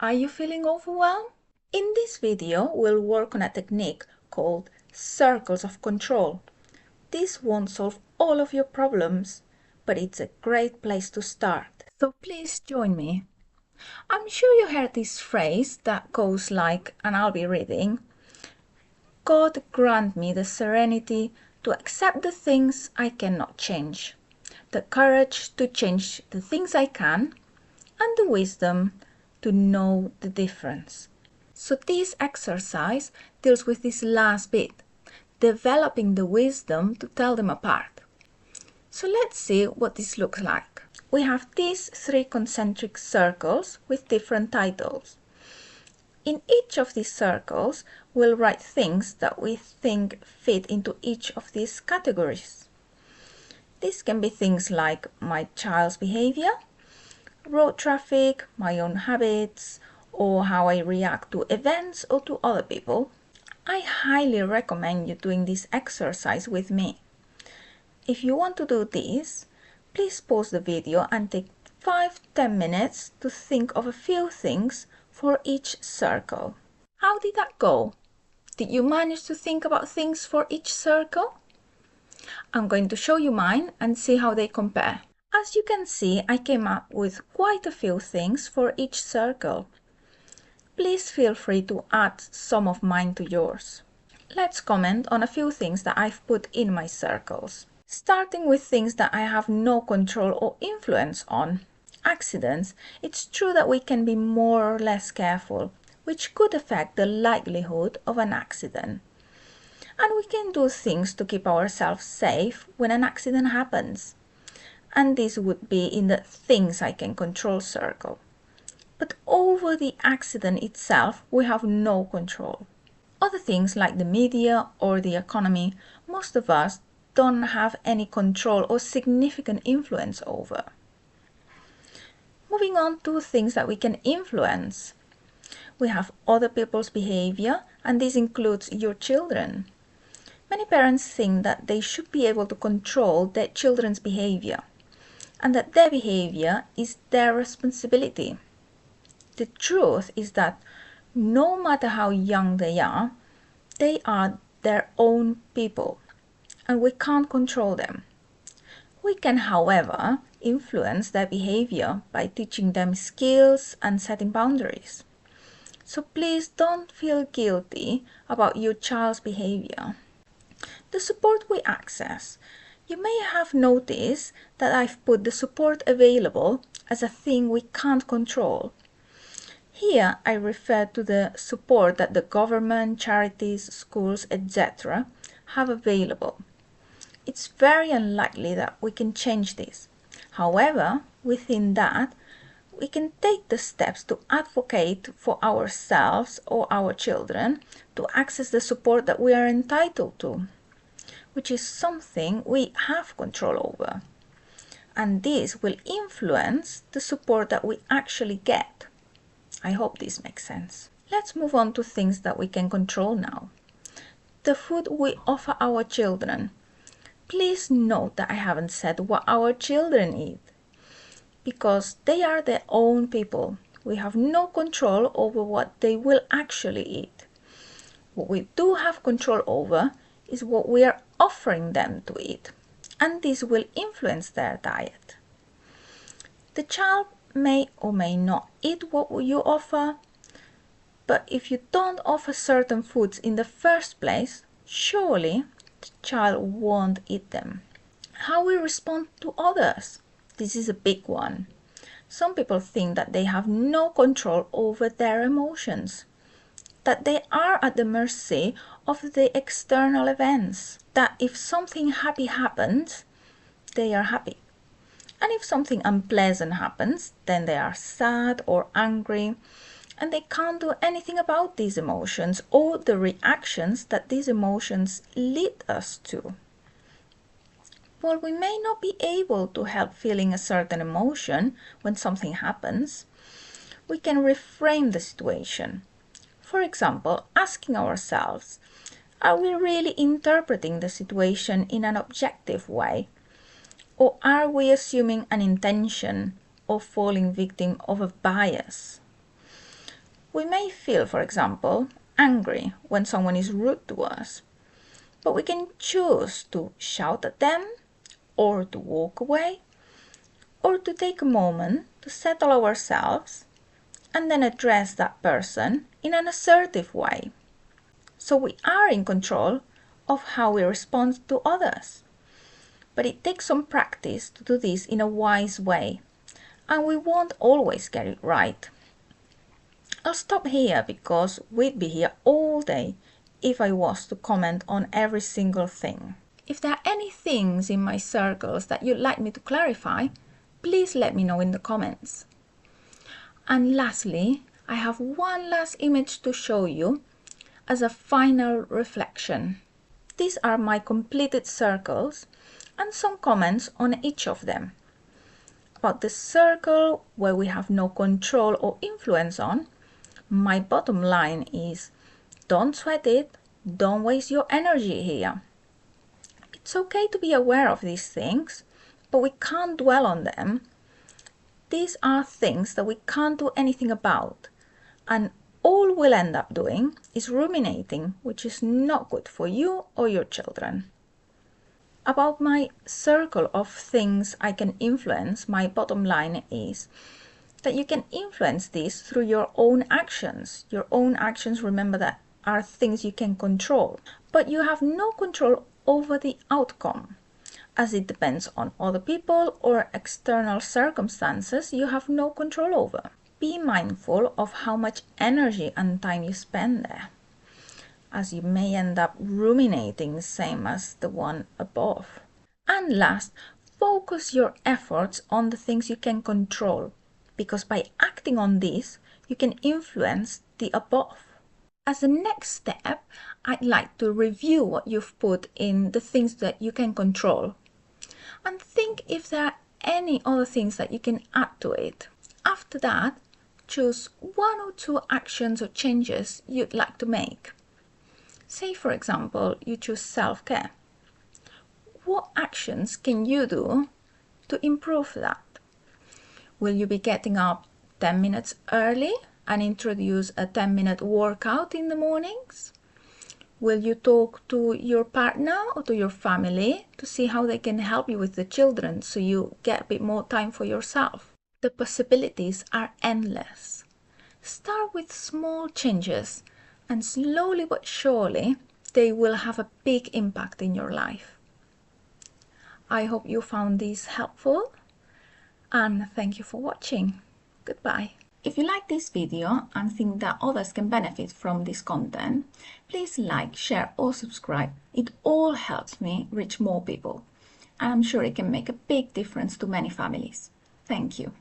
Are you feeling overwhelmed? In this video, we'll work on a technique called circles of control. This won't solve all of your problems, but it's a great place to start. So please join me. I'm sure you heard this phrase that goes like, and I'll be reading, God grant me the serenity to accept the things I cannot change, the courage to change the things I can, and the wisdom to know the difference. So this exercise deals with this last bit, developing the wisdom to tell them apart. So let's see what this looks like. We have these 3 concentric circles with different titles. In each of these circles, we'll write things that we think fit into each of these categories. This can be things like my child's behavior, road traffic, my own habits, or how I react to events or to other people. I highly recommend you doing this exercise with me. If you want to do this, please pause the video and take 5-10 minutes to think of a few things for each circle. How did that go? Did you manage to think about things for each circle? I'm going to show you mine and see how they compare. As you can see, I came up with quite a few things for each circle. Please feel free to add some of mine to yours. Let's comment on a few things that I've put in my circles. Starting with things that I have no control or influence on. Accidents. It's true that we can be more or less careful, which could affect the likelihood of an accident. And we can do things to keep ourselves safe when an accident happens. And this would be in the things I can control circle. But over the accident itself, we have no control. Other things like the media or the economy, most of us don't have any control or significant influence over. Moving on to things that we can influence. We have other people's behavior, and this includes your children. Many parents think that they should be able to control their children's behavior, and that their behavior is their responsibility. The truth is that no matter how young they are their own people, and we can't control them. We can, however, influence their behavior by teaching them skills and setting boundaries. So please don't feel guilty about your child's behavior. The support we access. You may have noticed that I've put the support available as a thing we can't control. Here I refer to the support that the government, charities, schools, etc. have available. It's very unlikely that we can change this. However, within that, we can take the steps to advocate for ourselves or our children to access the support that we are entitled to, which is something we have control over. And this will influence the support that we actually get. I hope this makes sense. Let's move on to things that we can control now. The food we offer our children. Please note that I haven't said what our children eat, because they are their own people. We have no control over what they will actually eat. What we do have control over is what we are offering them to eat, and this will influence their diet. The child may or may not eat what you offer, but if you don't offer certain foods in the first place, surely the child won't eat them. How we respond to others. This is a big one. Some people think that they have no control over their emotions, that they are at the mercy of the external events, that if something happy happens, they are happy. And if something unpleasant happens, then they are sad or angry, and they can't do anything about these emotions or the reactions that these emotions lead us to. While we may not be able to help feeling a certain emotion when something happens, we can reframe the situation. For example, asking ourselves, are we really interpreting the situation in an objective way? Or are we assuming an intention or falling victim of a bias? We may feel, for example, angry when someone is rude to us, but we can choose to shout at them, or to walk away, or to take a moment to settle ourselves and then address that person in an assertive way. So we are in control of how we respond to others. But it takes some practice to do this in a wise way, and we won't always get it right. I'll stop here because we'd be here all day if I was to comment on every single thing. If there are any things in my circles that you'd like me to clarify, please let me know in the comments. And lastly, I have one last image to show you as a final reflection. These are my completed circles and some comments on each of them. About the circle where we have no control or influence on, my bottom line is, don't sweat it, don't waste your energy here. It's okay to be aware of these things, but we can't dwell on them. These are things that we can't do anything about, and all we'll end up doing is ruminating, which is not good for you or your children. About my circle of things I can influence, my bottom line is that you can influence this through your own actions. Your own actions, remember, that are things you can control, but you have no control over the outcome, as it depends on other people or external circumstances you have no control over. Be mindful of how much energy and time you spend there, as you may end up ruminating the same as the one above. And last, focus your efforts on the things you can control, because by acting on this, you can influence the above. As a next step, I'd like to review what you've put in the things that you can control, and think if there are any other things that you can add to it. After that, choose one or two actions or changes you'd like to make. Say, for example, you choose self-care. What actions can you do to improve that? Will you be getting up 10 minutes early and introduce a 10-minute workout in the mornings? Will you talk to your partner or to your family to see how they can help you with the children so you get a bit more time for yourself? The possibilities are endless. Start with small changes, and slowly but surely they will have a big impact in your life. I hope you found this helpful, and thank you for watching. Goodbye. If you like this video and think that others can benefit from this content, please like, share or subscribe. It all helps me reach more people, and I'm sure it can make a big difference to many families. Thank you.